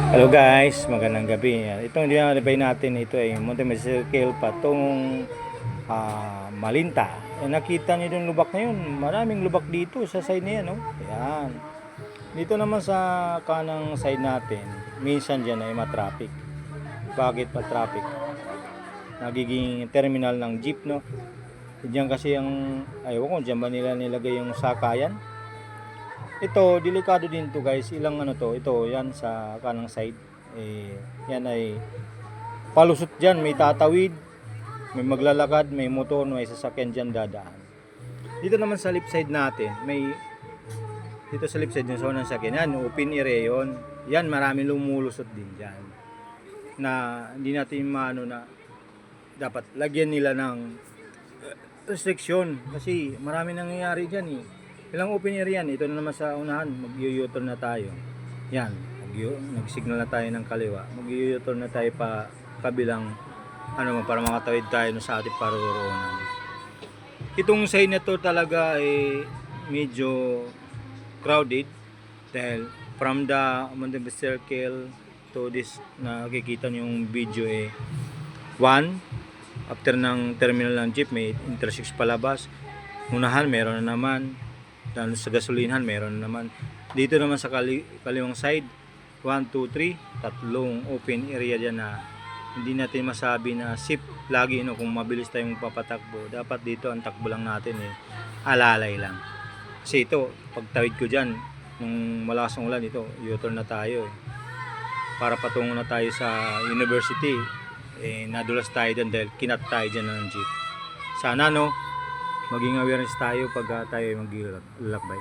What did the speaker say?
Hello guys, magandang gabi. Itong dinalabay natin ito ay Monte patong Malinta. Nakita niyo yung lubak na yun. Maraming lubak dito sa side na yan. Oh. Ayan. Dito naman sa kanang side natin, minsan dyan ay matraffic. Bakit matraffic? Nagiging terminal ng jeep, no? Diyan kasi ang, ayaw ko, dyan ba nila nilagay yung sakayan? Ito, delikado din to guys. Ilang ano to, ito, yan sa kanang side. Yan ay palusot dyan. May tatawid, may maglalakad, may motor, may sasakyan dyan dadaan. Dito naman sa left side natin, dito sa left side yung sa unang sakyan, yan, open area yun. Yan, maraming lumulusot din dyan. Na hindi natin maano na dapat lagyan nila ng restriction. Kasi marami nangyayari dyan eh. Ilang open area yan. Ito na naman sa unahan. Mag-u-turn na tayo. Yan. Nag-signal na tayo ng kaliwa. Mag-u-turn na tayo pa kabilang para makatawid tayo sa ating paruroonan. Itong side na to talaga medyo crowded dahil from the Monte Circle to this nakikita nyo yung video 1 after ng terminal ng jeep may intersection palabas. Unahan meron na naman. Dan sa gasolinahan meron naman. Dito naman sa kaliwang side 1, 2, 3 tatlong open area dyan na hindi natin masabi na safe lagi kung mabilis tayong papatakbo. Dapat dito ang takbo lang natin alalay lang. Kasi ito pagtawid ko dyan nung malakas ang ulan ito U-turn na tayo para patungo na tayo sa university. Nadulas tayo dyan dahil kinat tayo dyan ng jeep. Sana maging awareness tayo pag tayo mag-lalakbay.